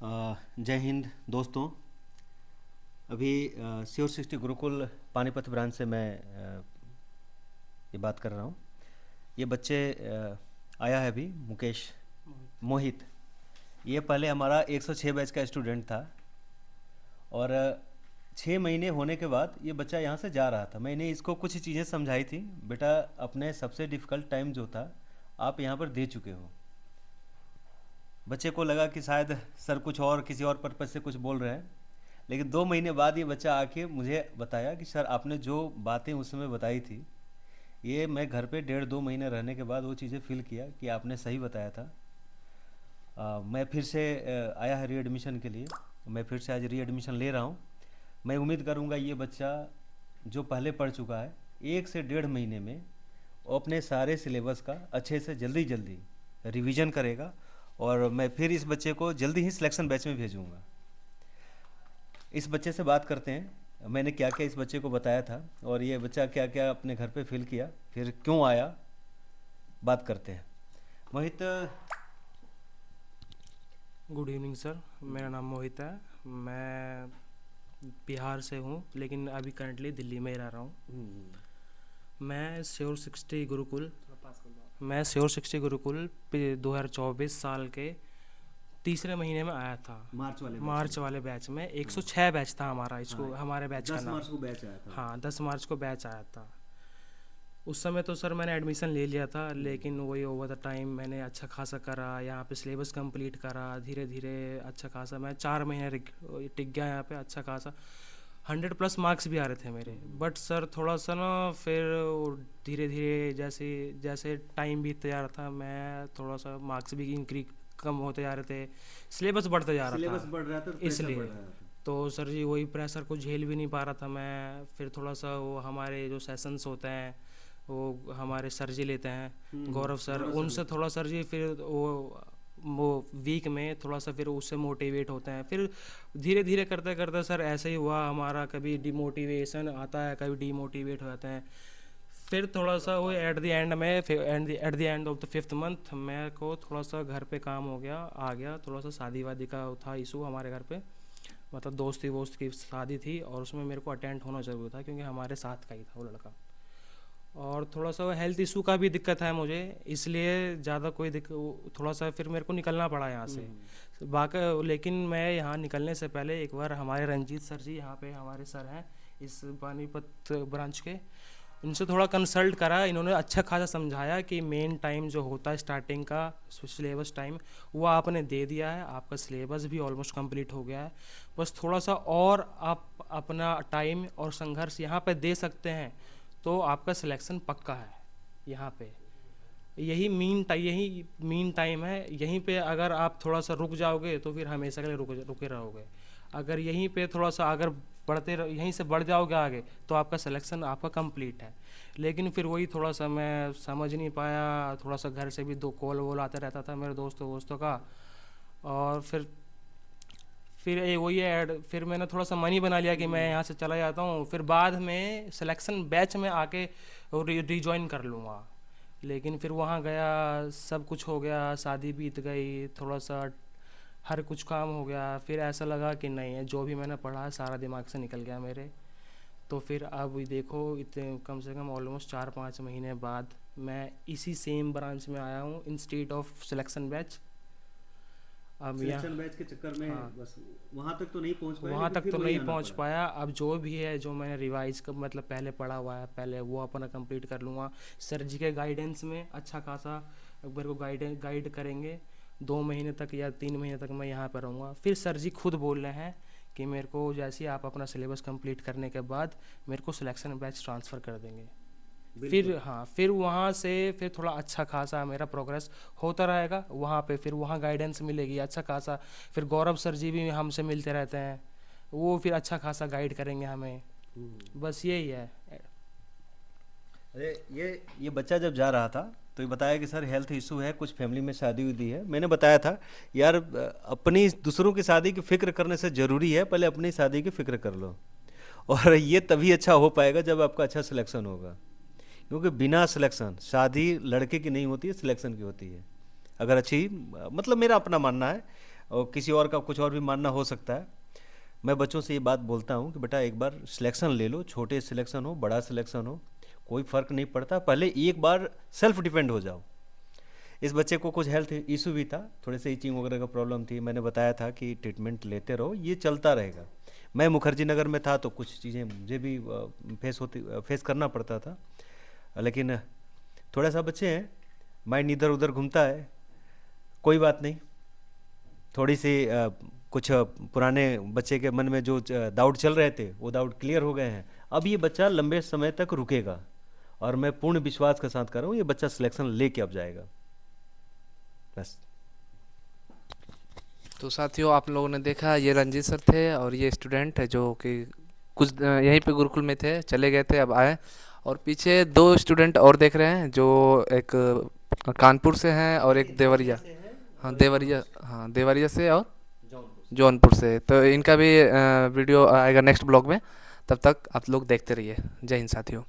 जय हिंद दोस्तों। अभी श्योर 60 गुरुकुल पानीपत ब्रांच से मैं ये बात कर रहा हूँ। ये बच्चे आया है अभी मुकेश मोहित। ये पहले हमारा 106 बैच का स्टूडेंट था और 6 महीने होने के बाद ये बच्चा यहाँ से जा रहा था। मैंने इसको कुछ चीज़ें समझाई थी, बेटा अपने सबसे डिफ़िकल्ट टाइम जो था आप यहाँ पर दे चुके हो। बच्चे को लगा कि शायद सर कुछ और किसी और पर्पज़ से कुछ बोल रहे हैं, लेकिन 2 महीने बाद ये बच्चा आके मुझे बताया कि सर आपने जो बातें उस समय बताई थी, ये मैं घर पे 1.5-2 महीने रहने के बाद वो चीज़ें फील किया कि आपने सही बताया था। मैं फिर से आया है रीएडमिशन के लिए। मैं फिर से आज रीएडमिशन ले रहा हूँ। मैं उम्मीद करूँगा ये बच्चा जो पहले पढ़ चुका है 1 से 1.5 महीने में वो अपने सारे सिलेबस का अच्छे से जल्दी जल्दी रिवीजन करेगा और मैं फिर इस बच्चे को जल्दी ही सिलेक्शन बैच में भेजूँगा। इस बच्चे से बात करते हैं, मैंने क्या क्या इस बच्चे को बताया था और ये बच्चा क्या क्या अपने घर पे फील किया, फिर क्यों आया, बात करते हैं। मोहित। गुड इवनिंग सर, मेरा नाम मोहित है। मैं बिहार से हूँ लेकिन अभी करंटली दिल्ली में ही रह रहा हूँ। मैं श्योर 60 गुरुकुल मैं श्योर 60 गुरुकुल 2024 साल के तीसरे महीने में आया था। मार्च वाले बैच में 106 बैच था हमारा, इसको हमारे बैच का 10 नाम। मार्च को बैच आया था। हाँ, 10 मार्च को बैच आया था। उस समय तो सर मैंने एडमिशन ले लिया था, लेकिन वही ओवर द टाइम मैंने अच्छा खासा करा, यहाँ पे सिलेबस कंप्लीट करा, धीरे धीरे अच्छा खासा मैं 4 महीने टिक गया यहाँ पे। अच्छा खासा 100+ मार्क्स भी आ रहे थे मेरे। बट सर थोड़ा सा ना फिर धीरे धीरे जैसे जैसे टाइम बीतते जा रहा था, मैं थोड़ा सा मार्क्स भी इंक्रीज कम होते जा रहे थे, सिलेबस बढ़ते जा रहा सिलेबस था। बढ़ रहा था तो प्रेशर इसलिए बढ़ रहा था। तो सर जी वही प्रेशर को झेल भी नहीं पा रहा था मैं। फिर थोड़ा सा वो हमारे जो सेशंस होते हैं वो हमारे सर जी लेते हैं, गौरव सर, गौरव सर उनसे लेते थोड़ा सर जी फिर वो वीक में थोड़ा सा फिर उससे मोटिवेट होते हैं। फिर धीरे धीरे करते करते सर ऐसे ही हुआ हमारा, कभी डिमोटिवेशन आता है, कभी डीमोटिवेट हो जाते हैं। फिर थोड़ा सा वो एट द एंड में at the end of the 5th month मेरे को थोड़ा सा घर पे काम हो गया, आ गया। थोड़ा सा शादी वादी का था इशू हमारे घर पे, मतलब दोस्ती वोस्त की शादी थी और उसमें मेरे को अटेंड होना ज़रूरी था क्योंकि हमारे साथ का ही था वो लड़का। और थोड़ा सा हेल्थ इशू का भी दिक्कत है मुझे, इसलिए ज़्यादा कोई थोड़ा सा फिर मेरे को निकलना पड़ा यहाँ से। बाकी लेकिन मैं यहाँ निकलने से पहले एक बार हमारे रंजीत सर जी, यहाँ पे हमारे सर हैं इस पानीपत ब्रांच के, इनसे थोड़ा कंसल्ट करा। इन्होंने अच्छा खासा समझाया कि मेन टाइम जो होता है स्टार्टिंग का सिलेबस टाइम वो आपने दे दिया है, आपका सिलेबस भी ऑलमोस्ट कंप्लीट हो गया है, बस थोड़ा सा और आप अपना टाइम और संघर्ष यहाँ पे दे सकते हैं तो आपका सिलेक्शन पक्का है। यहाँ पे यही मीन टाइम है। यहीं पे अगर आप थोड़ा सा रुक जाओगे तो फिर हमेशा के लिए रुके रहोगे। अगर यहीं पे थोड़ा सा अगर यहीं से बढ़ जाओगे आगे तो आपका सिलेक्शन आपका कंप्लीट है। लेकिन फिर वही थोड़ा सा मैं समझ नहीं पाया, थोड़ा सा घर से भी 2 कॉल वॉल आता रहता था मेरे दोस्तों का। और फिर वही है, फिर मैंने थोड़ा सा मनी बना लिया कि मैं यहाँ से चला जाता हूँ, फिर बाद में सिलेक्शन बैच में आके रिजॉइन कर लूँगा। लेकिन फिर वहाँ गया, सब कुछ हो गया, शादी बीत गई, थोड़ा सा हर कुछ काम हो गया। फिर ऐसा लगा कि नहीं है, जो भी मैंने पढ़ा है सारा दिमाग से निकल गया मेरे। तो फिर अब देखो इतने कम से कम ऑलमोस्ट 4-5 महीने बाद मैं इसी सेम ब्रांच में आया हूँ इंस्टीट्यूट ऑफ सिलेक्शन बैच। अब यहाँ सिलेक्शन बैच के चक्कर में हाँ, बस वहां तक तो नहीं पहुंच पाए, वहाँ लेकिन तक फिर तो वहीं नहीं आना पहुँच पड़ा। पाया। अब जो भी है, जो मैंने रिवाइज का मतलब पहले पढ़ा हुआ है, पहले वो अपना कंप्लीट कर लूँगा। सर जी के गाइडेंस में अच्छा खासा मेरे को गाइड करेंगे। 2 महीने तक या 3 महीने तक मैं यहाँ पर रहूँगा। फिर सर जी खुद बोल रहे हैं कि मेरे को जैसे ही आप अपना सिलेबस कंप्लीट करने के बाद मेरे को सिलेक्शन बैच ट्रांसफ़र कर देंगे। फिर बिल्कुल। हाँ, फिर वहाँ से फिर थोड़ा अच्छा खासा मेरा प्रोग्रेस होता रहेगा वहाँ पे। फिर वहाँ गाइडेंस मिलेगी अच्छा खासा। फिर गौरव सर जी भी हमसे मिलते रहते हैं, वो फिर अच्छा खासा गाइड करेंगे हमें। बस यही है। अरे ये बच्चा जब जा रहा था तो ये बताया कि सर हेल्थ इशू है, कुछ फैमिली में शादी उदी है। मैंने बताया था यार अपनी दूसरों की शादी की फिक्र करने से ज़रूरी है पहले अपनी शादी की फिक्र कर लो। और ये तभी अच्छा हो पाएगा जब आपका अच्छा सिलेक्शन होगा, क्योंकि बिना सिलेक्शन शादी लड़के की नहीं होती है, सिलेक्शन की होती है। अगर अच्छी मतलब मेरा अपना मानना है, और किसी और का कुछ और भी मानना हो सकता है। मैं बच्चों से ये बात बोलता हूँ कि बेटा एक बार सिलेक्शन ले लो, छोटे सिलेक्शन हो बड़ा सिलेक्शन हो, कोई फ़र्क नहीं पड़ता, पहले एक बार सेल्फ डिपेंड हो जाओ। इस बच्चे को कुछ हेल्थ इशू भी था, थोड़े से ईचिंग वगैरह का प्रॉब्लम थी, मैंने बताया था कि ट्रीटमेंट लेते रहो, ये चलता रहेगा। मैं मुखर्जी नगर में था तो कुछ चीज़ें मुझे भी फेस करना पड़ता था, लेकिन थोड़ा सा बच्चे हैं, माइंड इधर उधर घूमता है, कोई बात नहीं। थोड़ी सी कुछ पुराने बच्चे के मन में जो डाउट चल रहे थे वो डाउट क्लियर हो गए हैं। अब ये बच्चा लंबे समय तक रुकेगा और मैं पूर्ण विश्वास के साथ कर रहा हूँ ये बच्चा सिलेक्शन लेके अब जाएगा। बस। तो साथियों, आप लोगों ने देखा ये रंजीत सर थे और ये स्टूडेंट है जो कि कुछ यहीं पे गुरुकुल में थे, चले गए थे, अब आए। और पीछे दो स्टूडेंट और देख रहे हैं, जो एक कानपुर से हैं और एक देवरिया। हाँ देवरिया, हाँ देवरिया से और जौनपुर से। तो इनका भी वीडियो आएगा नेक्स्ट ब्लॉग में। तब तक आप लोग देखते रहिए। जय हिंद साथियों।